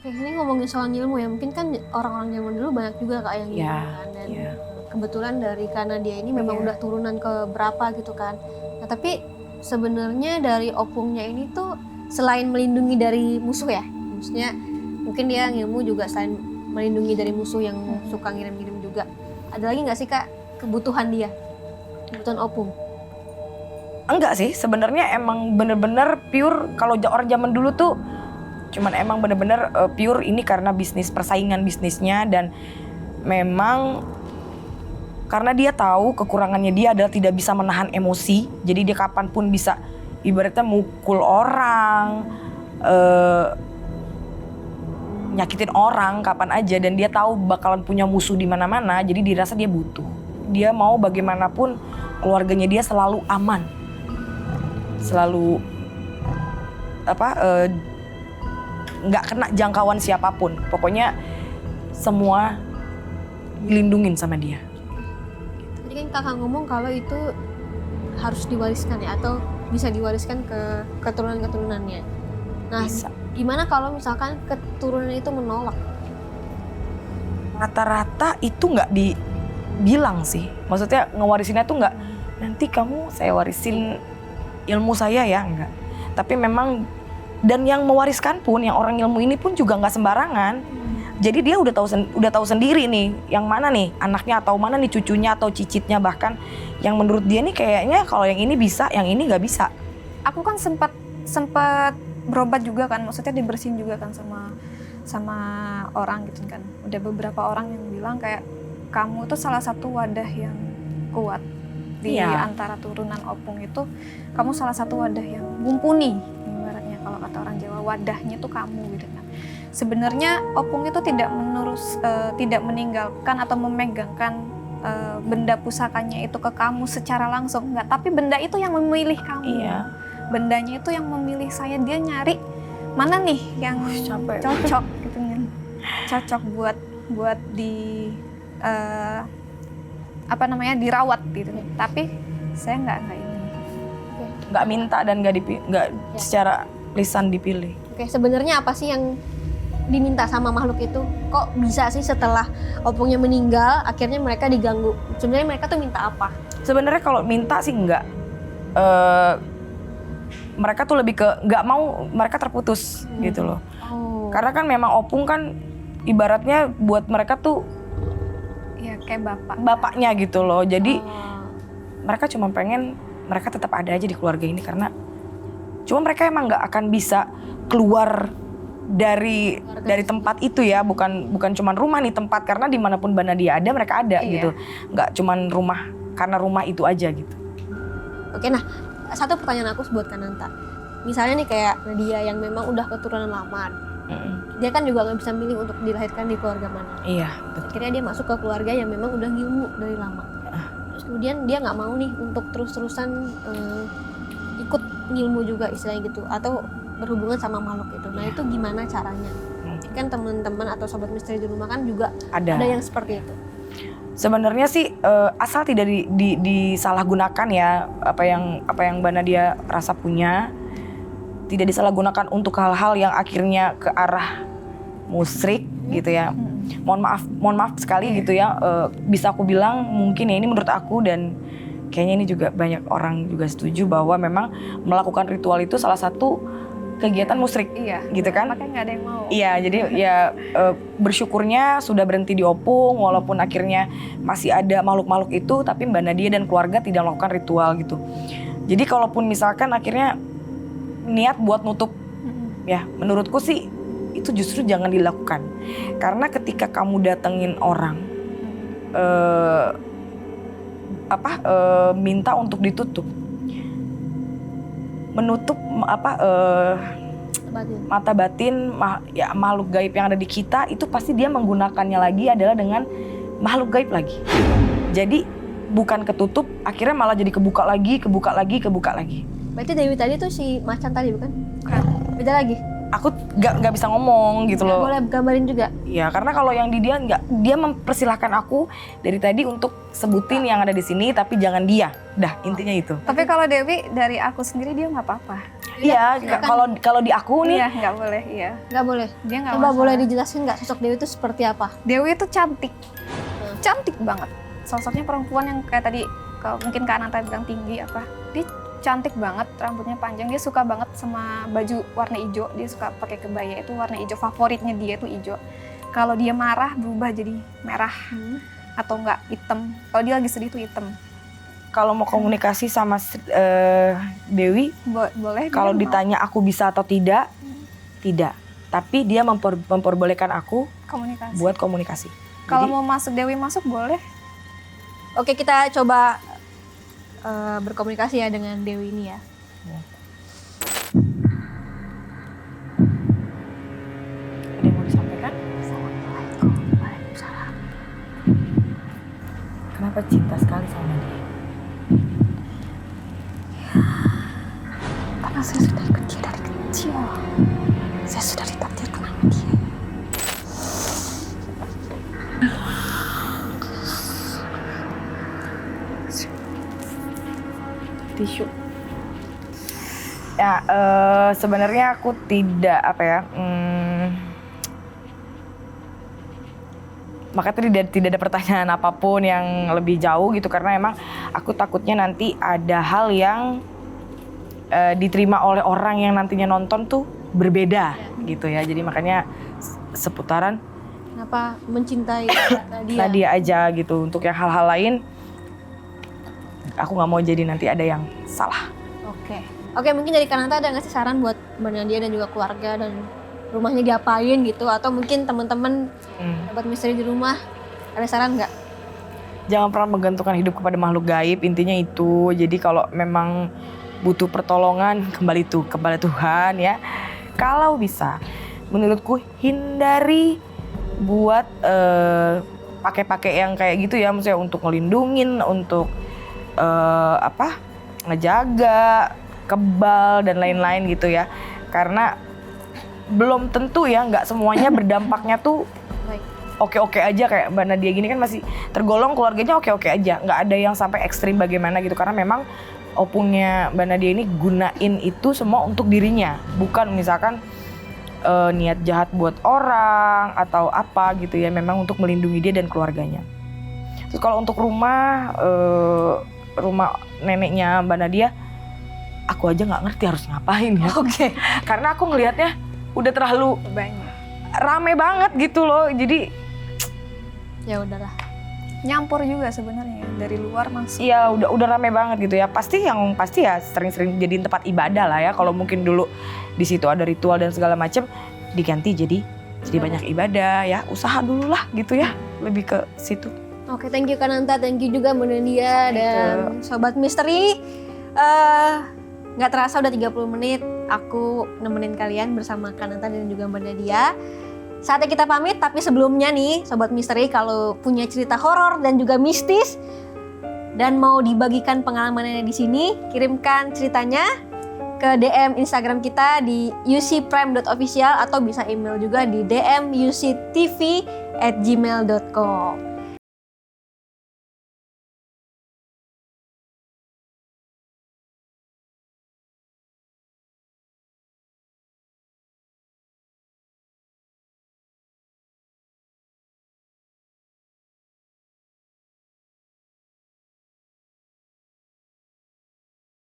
Oke, ini ngomongin soal ilmu ya, mungkin kan orang-orang zaman dulu banyak juga Kak yang Iya, ngilmu kan, dan iya. kebetulan dari karena dia ini memang Iya. udah turunan ke berapa gitu kan. Nah tapi sebenarnya dari opungnya ini tuh selain melindungi dari musuh ya, maksudnya mungkin dia ngilmu juga selain melindungi dari musuh yang suka ngirim-ngirim juga. Ada lagi nggak sih Kak kebutuhan dia, kebutuhan opung? Enggak sih, sebenarnya emang bener-bener pure kalau orang zaman dulu tuh cuman emang bener-bener pure ini karena bisnis, persaingan bisnisnya, dan memang karena dia tahu kekurangannya dia adalah tidak bisa menahan emosi, jadi dia kapanpun bisa ibaratnya mukul orang, nyakitin orang kapan aja, dan dia tahu bakalan punya musuh di mana-mana, jadi dirasa dia butuh. Dia mau bagaimanapun keluarganya dia selalu aman, selalu nggak kena jangkauan siapapun. Pokoknya semua dilindungin sama dia. Tadi kan Kakak ngomong kalau itu harus diwariskan ya, atau bisa diwariskan ke keturunan-keturunannya. Nah, Bisa. gimana kalau misalkan keturunan itu menolak? Rata-rata itu nggak dibilang sih. Maksudnya ngewarisinnya tuh nggak, nanti kamu saya warisin ilmu saya ya, enggak. Tapi memang, dan yang mewariskan pun, yang orang ilmu ini pun juga nggak sembarangan. Jadi dia udah tahu sendiri nih, yang mana nih anaknya, atau mana nih cucunya atau cicitnya, bahkan yang menurut dia nih kayaknya kalau yang ini bisa, yang ini nggak bisa. Aku kan sempat berobat juga kan, maksudnya dibersihin juga kan sama orang gitu kan. Udah beberapa orang yang bilang kayak kamu tuh salah satu wadah yang kuat di Iya. antara turunan opung itu. Kamu salah satu wadah yang mumpuni, ibaratnya kalau kata orang Jawa, wadahnya tuh kamu gitu kan. Sebenarnya opung itu tidak meninggalkan atau memegangkan benda pusakanya itu ke kamu secara langsung, enggak, tapi benda itu yang memilih kamu. Iya. Bendanya itu yang memilih saya, dia nyari mana nih yang Capek. cocok gitu kan, cocok buat di dirawat gitu. Tapi saya nggak ini. Nggak minta dan nggak secara lisan dipilih. Oke, sebenarnya apa sih yang diminta sama makhluk itu? Kok bisa sih setelah opungnya meninggal akhirnya mereka diganggu? Sebenarnya mereka tuh minta apa? Sebenarnya kalau minta sih nggak. Mereka tuh lebih ke nggak mau mereka terputus gitu loh. Oh. Karena kan memang opung kan ibaratnya buat mereka tuh Ya kayak bapaknya gitu loh. Jadi Oh. mereka cuma pengen mereka tetap ada aja di keluarga ini, karena cuma mereka emang nggak akan bisa keluar dari tempat itu ya, bukan cuma rumah nih tempat, karena dimanapun Banadia ada mereka ada. Iya. Gitu, nggak cuma rumah karena rumah itu aja gitu. Oke, nah satu pertanyaan aku buat Kananta. Misalnya nih kayak Nadia yang memang udah keturunan lama, dia kan juga nggak bisa milih untuk dilahirkan di keluarga mana. Iya, betul. Akhirnya dia masuk ke keluarga yang memang udah ngilmu dari lama. Terus kemudian dia nggak mau nih untuk terus-terusan ikut ngilmu juga istilahnya gitu, atau berhubungan sama makhluk itu. Nah itu gimana caranya? Kan teman-teman atau sobat misteri di rumah kan juga ada yang seperti itu. Sebenarnya sih asal tidak disalahgunakan ya, apa yang Banadia rasa punya, tidak disalahgunakan untuk hal-hal yang akhirnya ke arah musyrik gitu ya. Mohon maaf sekali gitu ya, bisa aku bilang mungkin ya ini menurut aku, dan kayaknya ini juga banyak orang juga setuju bahwa memang melakukan ritual itu salah satu kegiatan musyrik. Iya, gitu kan. makanya nggak ada yang mau. Iya, jadi ya bersyukurnya sudah berhenti di opung, walaupun akhirnya masih ada makhluk-makhluk itu, tapi Mbak Nadia dan keluarga tidak melakukan ritual gitu. Jadi kalaupun misalkan akhirnya niat buat nutup, ya menurutku sih itu justru jangan dilakukan. Karena ketika kamu datengin orang, minta untuk ditutup, menutup mata batin makhluk gaib yang ada di kita, itu pasti dia menggunakannya lagi adalah dengan makhluk gaib lagi. Jadi bukan ketutup, akhirnya malah jadi kebuka lagi. Berarti Dewi tadi tuh si macan tadi bukan? Beda lagi? Aku nggak bisa ngomong gitu loh. Boleh gambarin juga? Ya karena kalau yang dia nggak, dia mempersilahkan aku dari tadi untuk sebutin yang ada di sini, tapi jangan dia. Dah intinya itu. Tapi kalau Dewi dari aku sendiri dia nggak apa-apa. Iya, kalau di aku nih, Iya, nggak boleh, iya. Nggak boleh. Dia nggak Coba masalah. boleh dijelasin nggak sosok Dewi itu seperti apa? Dewi itu cantik. Cantik banget. Sosoknya perempuan yang kayak tadi mungkin Kak Ananta bilang tinggi apa. Dia cantik banget, rambutnya panjang. Dia suka banget sama baju warna hijau. Dia suka pakai kebaya itu warna hijau, favoritnya dia itu hijau. Kalau dia marah berubah jadi merah atau enggak hitam. Kalau dia lagi sedih itu hitam. kalau mau komunikasi sama Dewi, Boleh. kalau dia mau ditanya aku bisa atau tidak, tidak. Tapi dia memperbolehkan aku komunikasi. buat komunikasi. Kalau Jadi, mau masuk Dewi masuk boleh. Oke, kita coba berkomunikasi ya dengan Dewi ini ya. ada yang mau disampaikan? Kenapa cinta sekali sama dia? Karena saya sudah ikut dia dari kecil. Saya sudah ditakdirkan sama dia. Tisu. Ya, sebenarnya aku tidak makanya tidak ada pertanyaan apapun yang lebih jauh gitu, karena emang aku takutnya nanti ada hal yang diterima oleh orang yang nantinya nonton tuh berbeda gitu ya. Jadi makanya seputaran Kenapa mencintai Nadia? Nadia aja gitu. Untuk yang hal-hal lain aku nggak mau jadi nanti ada yang salah. Oke, mungkin dari Kananta ada nggak sih saran buat Mbak Nadia dan juga keluarga dan rumahnya diapain gitu? Atau mungkin teman-teman buat misteri di rumah, ada saran nggak? Jangan pernah menggantungkan hidup kepada makhluk gaib, intinya itu. Jadi kalau memang butuh pertolongan, kembali kepada Tuhan ya. Kalau bisa, menurutku hindari buat pakai-pakai yang kayak gitu ya, maksudnya untuk ngelindungin, untuk ngejaga, kebal dan lain-lain gitu ya. Karena belum tentu ya, nggak semuanya berdampaknya tuh Baik. oke-oke aja. Kayak Mbak Nadia gini kan masih tergolong keluarganya oke-oke aja, nggak ada yang sampai ekstrim bagaimana gitu. Karena memang opungnya Mbak Nadia ini gunain itu semua untuk dirinya, bukan misalkan niat jahat buat orang atau apa gitu ya, memang untuk melindungi dia dan keluarganya. Terus kalau untuk rumah neneknya Mbak Nadia, aku aja nggak ngerti harus ngapain ya. Oke. Karena aku ngelihatnya udah terlalu Banyak. rame banget gitu loh, jadi Ya udahlah. Nyampur juga sebenarnya dari luar masuk. iya udah rame banget gitu ya. Pasti ya sering-sering jadiin tempat ibadah lah ya. Kalau mungkin dulu di situ ada ritual dan segala macam, diganti jadi banyak ibadah ya. Usaha dulu lah gitu ya, lebih ke situ. Oke, thank you Kananta, thank you juga Mbak Nadia dan Sobat Misteri. Nggak terasa udah 30 menit aku nemenin kalian bersama Kananta dan juga Mbak Nadia. Saatnya kita pamit, tapi sebelumnya nih Sobat Misteri, kalau punya cerita horor dan juga mistis dan mau dibagikan pengalamannya di sini, kirimkan ceritanya ke DM Instagram kita di ucprime.official atau bisa email juga di dmuctv@gmail.com.